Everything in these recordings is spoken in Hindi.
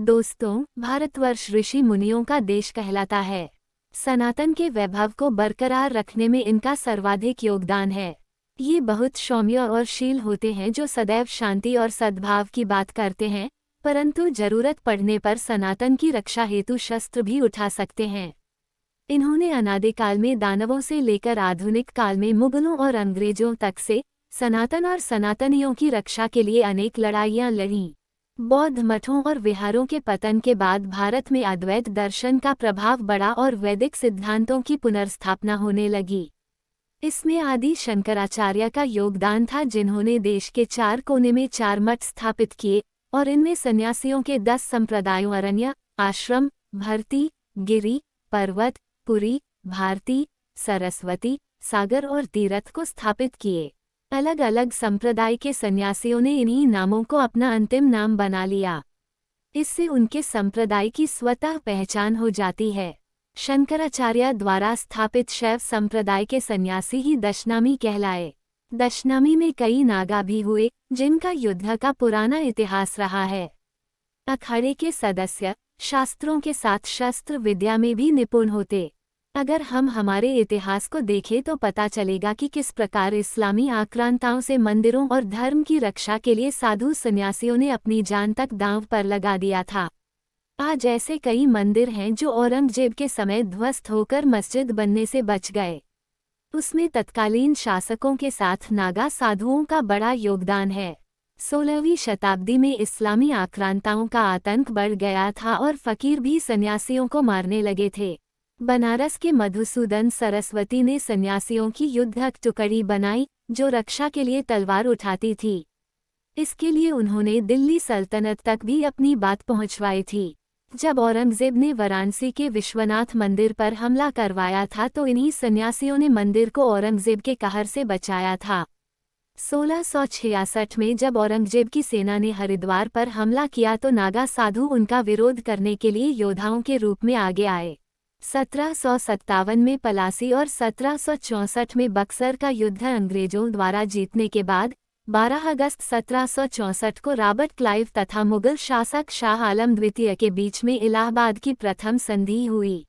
दोस्तों, भारतवर्ष ऋषि मुनियों का देश कहलाता है। सनातन के वैभव को बरकरार रखने में इनका सर्वाधिक योगदान है। ये बहुत सौम्य और शील होते हैं जो सदैव शांति और सद्भाव की बात करते हैं, परंतु जरूरत पड़ने पर सनातन की रक्षा हेतु शस्त्र भी उठा सकते हैं। इन्होंने अनादिकाल में दानवों से लेकर आधुनिक काल में मुगलों और अंग्रेजों तक से सनातन और सनातनियों की रक्षा के लिए अनेक लड़ाइयां लड़ीं। बौद्ध मठों और विहारों के पतन के बाद भारत में अद्वैत दर्शन का प्रभाव बढ़ा और वैदिक सिद्धांतों की पुनर्स्थापना होने लगी। इसमें आदि शंकराचार्य का योगदान था, जिन्होंने देश के 4 कोने में 4 मठ स्थापित किए और इनमें सन्यासियों के 10 संप्रदायों अरण्य, आश्रम, भर्ती, गिरि, पर्वत, पुरी, भारती, सरस्वती, सागर और तीरथ को स्थापित किए। अलग अलग संप्रदाय के सन्यासियों ने इन्हीं नामों को अपना अंतिम नाम बना लिया। इससे उनके संप्रदाय की स्वतः पहचान हो जाती है। शंकराचार्य द्वारा स्थापित शैव संप्रदाय के सन्यासी ही दशनामी कहलाए। दशनामी में कई नागा भी हुए, जिनका युद्ध का पुराना इतिहास रहा है। अखाड़े के सदस्य शास्त्रों के साथ शस्त्र विद्या में भी निपुण होते। अगर हम हमारे इतिहास को देखें तो पता चलेगा कि किस प्रकार इस्लामी आक्रांताओं से मंदिरों और धर्म की रक्षा के लिए साधु सन्यासियों ने अपनी जान तक दांव पर लगा दिया था। आज ऐसे कई मंदिर हैं जो औरंगजेब के समय ध्वस्त होकर मस्जिद बनने से बच गए। उसमें तत्कालीन शासकों के साथ नागा साधुओं का बड़ा योगदान है। 16वीं शताब्दी में इस्लामी आक्रांताओं का आतंक बढ़ गया था और फकीर भी सन्यासियों को मारने लगे थे। बनारस के मधुसूदन सरस्वती ने सन्यासियों की युद्धक टुकड़ी बनाई, जो रक्षा के लिए तलवार उठाती थी। इसके लिए उन्होंने दिल्ली सल्तनत तक भी अपनी बात पहुंचवाई थी। जब औरंगजेब ने वाराणसी के विश्वनाथ मंदिर पर हमला करवाया था तो इन्हीं सन्यासियों ने मंदिर को औरंगजेब के कहर से बचाया था। 1666 में जब औरंगजेब की सेना ने हरिद्वार पर हमला किया तो नागा साधु उनका विरोध करने के लिए योद्धाओं के रूप में आगे आए। 1757 में पलासी और 1764 में बक्सर का युद्ध अंग्रेजों द्वारा जीतने के बाद 12 अगस्त 1764 को रॉबर्ट क्लाइव तथा मुगल शासक शाह आलम द्वितीय के बीच में इलाहाबाद की प्रथम संधि हुई।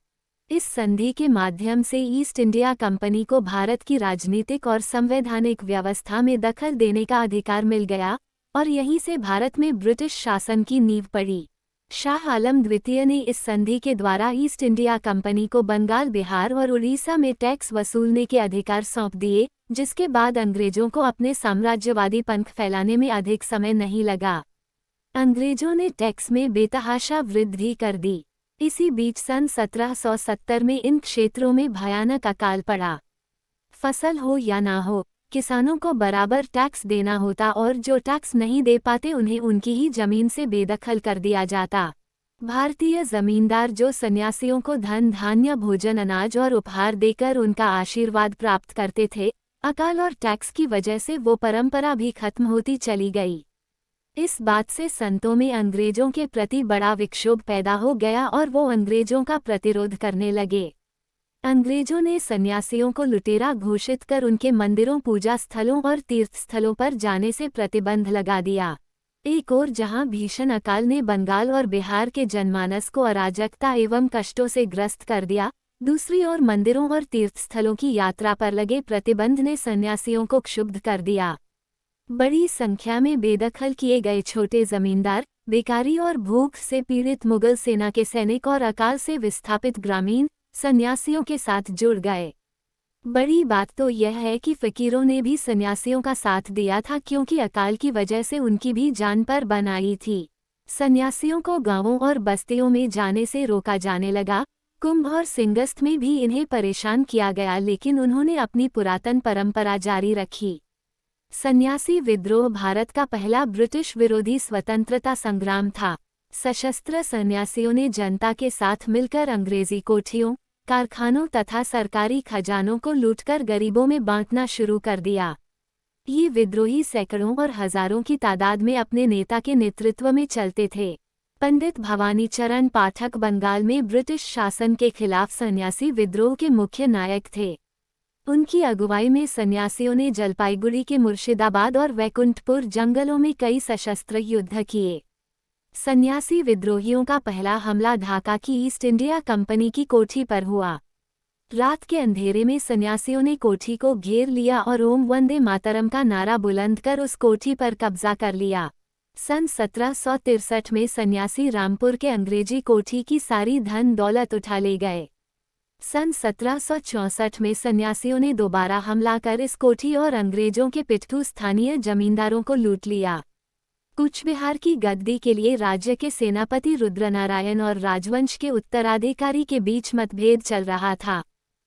इस संधि के माध्यम से ईस्ट इंडिया कंपनी को भारत की राजनीतिक और संवैधानिक व्यवस्था में दखल देने का अधिकार मिल गया और यहीं से भारत में ब्रिटिश शासन की नींव पड़ी। शाह आलम द्वितीय ने इस संधि के द्वारा ईस्ट इंडिया कंपनी को बंगाल, बिहार और उड़ीसा में टैक्स वसूलने के अधिकार सौंप दिए, जिसके बाद अंग्रेजों को अपने साम्राज्यवादी पंख फैलाने में अधिक समय नहीं लगा। अंग्रेजों ने टैक्स में बेतहाशा वृद्धि कर दी। इसी बीच सन 1770 में इन क्षेत्रों में भयानक अकाल पड़ा। फसल हो या ना हो, किसानों को बराबर टैक्स देना होता और जो टैक्स नहीं दे पाते उन्हें उनकी ही जमीन से बेदखल कर दिया जाता। भारतीय जमींदार जो सन्यासियों को धन, धान्य, भोजन, अनाज और उपहार देकर उनका आशीर्वाद प्राप्त करते थे, अकाल और टैक्स की वजह से वो परंपरा भी खत्म होती चली गई। इस बात से संतों में अंग्रेजों के प्रति बड़ा विक्षोभ पैदा हो गया और वो अंग्रेजों का प्रतिरोध करने लगे। अंग्रेजों ने सन्यासियों को लुटेरा घोषित कर उनके मंदिरों, पूजा स्थलों और तीर्थस्थलों पर जाने से प्रतिबंध लगा दिया। एक ओर जहां भीषण अकाल ने बंगाल और बिहार के जनमानस को अराजकता एवं कष्टों से ग्रस्त कर दिया, दूसरी ओर मंदिरों और तीर्थस्थलों की यात्रा पर लगे प्रतिबंध ने सन्यासियों को क्षुब्ध कर दिया। बड़ी संख्या में बेदखल किए गए छोटे जमींदार, बेकारी और भूख से पीड़ित मुगल सेना के सैनिक और अकाल से विस्थापित ग्रामीण सन्यासियों के साथ जुड़ गए। बड़ी बात तो यह है कि फकीरों ने भी सन्यासियों का साथ दिया था, क्योंकि अकाल की वजह से उनकी भी जान पर बन आई थी। सन्यासियों को गांवों और बस्तियों में जाने से रोका जाने लगा। कुंभ और सिंगस्त में भी इन्हें परेशान किया गया, लेकिन उन्होंने अपनी पुरातन परंपरा जारी रखी। सन्यासी विद्रोह भारत का पहला ब्रिटिश विरोधी स्वतंत्रता संग्राम था। सशस्त्र सन्यासियों ने जनता के साथ मिलकर अंग्रेजी कोठियों, कारखानों तथा सरकारी खजानों को लूटकर गरीबों में बांटना शुरू कर दिया। ये विद्रोही सैकड़ों और हजारों की तादाद में अपने नेता के नेतृत्व में चलते थे। पंडित भवानी चरण पाठक बंगाल में ब्रिटिश शासन के खिलाफ सन्यासी विद्रोह के मुख्य नायक थे। उनकी अगुवाई में सन्यासियों ने जलपाईगुड़ी के मुर्शिदाबाद और वैकुंठपुर जंगलों में कई सशस्त्र युद्ध किए। सन्यासी विद्रोहियों का पहला हमला ढाका की ईस्ट इंडिया कंपनी की कोठी पर हुआ। रात के अंधेरे में सन्यासियों ने कोठी को घेर लिया और ओम वंदे मातरम का नारा बुलंद कर उस कोठी पर कब्जा कर लिया। सन 1763 में सन्यासी रामपुर के अंग्रेजी कोठी की सारी धन दौलत उठा ले गए। सन 1764 में सन्यासियों ने दोबारा हमला कर इस कोठी और अंग्रेजों के पिट्ठू स्थानीय जमींदारों को लूट लिया। कूच बिहार की गद्दी के लिए राज्य के सेनापति रुद्रनारायण और राजवंश के उत्तराधिकारी के बीच मतभेद चल रहा था।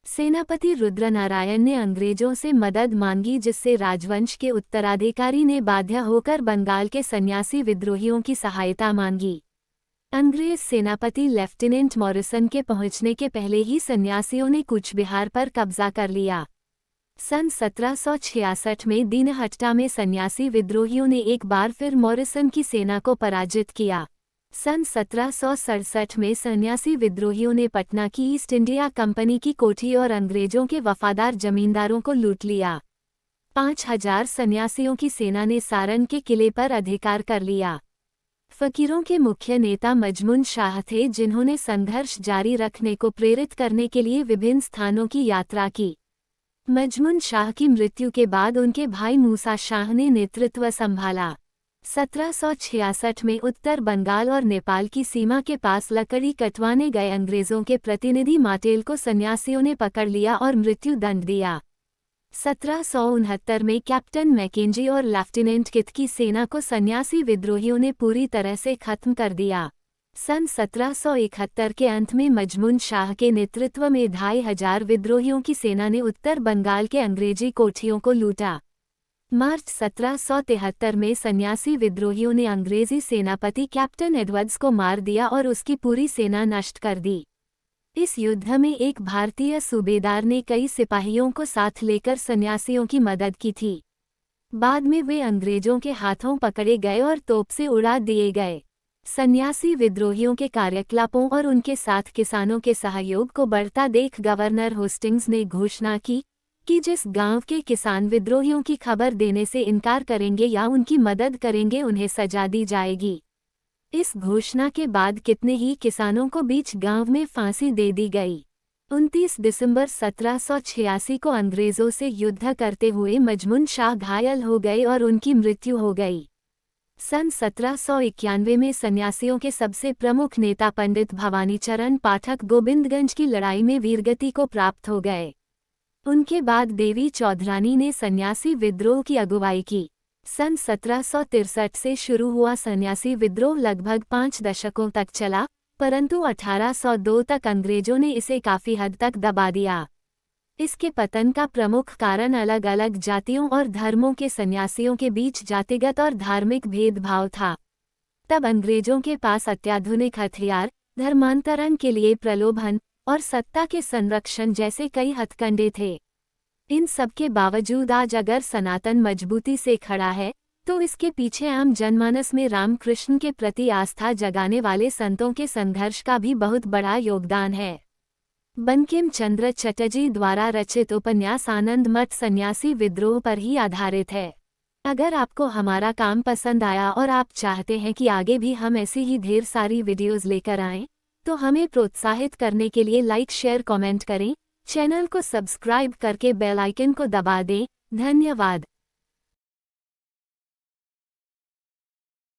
सेनापति रुद्रनारायण ने अंग्रेजों से मदद मांगी, जिससे राजवंश के उत्तराधिकारी ने बाध्य होकर बंगाल के सन्यासी विद्रोहियों की सहायता मांगी। अंग्रेज सेनापति लेफ्टिनेंट मॉरिसन के पहुंचने के पहले ही सन्यासियों ने कूच बिहार पर कब्जा कर लिया। सन 1766 में दीनहट्टा में सन्यासी विद्रोहियों ने एक बार फिर मॉरिसन की सेना को पराजित किया। सन 1767 में सन्यासी विद्रोहियों ने पटना की ईस्ट इंडिया कंपनी की कोठी और अंग्रेजों के वफादार जमींदारों को लूट लिया। 5000 सन्यासियों की सेना ने सारन के किले पर अधिकार कर लिया। फकीरों के मुख्य नेता मजमून शाह थे, जिन्होंने संघर्ष जारी रखने को प्रेरित करने के लिए विभिन्न स्थानों की यात्रा की। मजमून शाह की मृत्यु के बाद उनके भाई मूसा शाह ने नेतृत्व संभाला। 1766 में उत्तर बंगाल और नेपाल की सीमा के पास लकड़ी कटवाने गए अंग्रेजों के प्रतिनिधि माटेल को सन्यासियों ने पकड़ लिया और मृत्यु दंड दिया। 1769 में कैप्टन मैकेंजी और लेफ्टिनेंट किथ की सेना को सन्यासी विद्रोहियों ने पूरी तरह से खत्म कर दिया। सन 1771 के अंत में मजमून शाह के नेतृत्व में 2500 विद्रोहियों की सेना ने उत्तर बंगाल के अंग्रेजी कोठियों को लूटा। मार्च 1773 में सन्यासी विद्रोहियों ने अंग्रेजी सेनापति कैप्टन एडवर्ड्स को मार दिया और उसकी पूरी सेना नष्ट कर दी। इस युद्ध में एक भारतीय सूबेदार ने कई सिपाहियों को साथ लेकर सन्यासियों की मदद की थी। बाद में वे अंग्रेजों के हाथों पकड़े गए और तोप से उड़ा दिए गए। सन्यासी विद्रोहियों के कार्यकलापों और उनके साथ किसानों के सहयोग को बढ़ता देख गवर्नर होस्टिंग्स ने घोषणा की कि जिस गांव के किसान विद्रोहियों की खबर देने से इनकार करेंगे या उनकी मदद करेंगे, उन्हें सजा दी जाएगी। इस घोषणा के बाद कितने ही किसानों को बीच गांव में फांसी दे दी गई। 29 दिसंबर 1786 को अंग्रेजों से युद्ध करते हुए मजमून शाह घायल हो गए और उनकी मृत्यु हो गई। सन 1791 में सन्यासियों के सबसे प्रमुख नेता पंडित भवानीचरण पाठक गोविंदगंज की लड़ाई में वीरगति को प्राप्त हो गए। उनके बाद देवी चौधरानी ने सन्यासी विद्रोह की अगुवाई की। सन 1763 से शुरू हुआ सन्यासी विद्रोह लगभग 5 दशकों तक चला, परंतु 1802 तक अंग्रेजों ने इसे काफी हद तक दबा दिया। इसके पतन का प्रमुख कारण अलग अलग जातियों और धर्मों के सन्यासियों के बीच जातिगत और धार्मिक भेदभाव था। तब अंग्रेजों के पास अत्याधुनिक हथियार, धर्मांतरण के लिए प्रलोभन और सत्ता के संरक्षण जैसे कई हथकंडे थे। इन सब के बावजूद आज अगर सनातन मजबूती से खड़ा है, तो इसके पीछे आम जनमानस में रामकृष्ण के प्रति आस्था जगाने वाले संतों के संघर्ष का भी बहुत बड़ा योगदान है। बंकिम चंद्र चटर्जी द्वारा रचित उपन्यास आनंद मठ सन्यासी विद्रोह पर ही आधारित है। अगर आपको हमारा काम पसंद आया और आप चाहते हैं कि आगे भी हम ऐसी ही ढेर सारी वीडियोस लेकर आएं, तो हमें प्रोत्साहित करने के लिए लाइक, शेयर, कमेंट करें। चैनल को सब्सक्राइब करके बेल आइकन को दबा दें। धन्यवाद।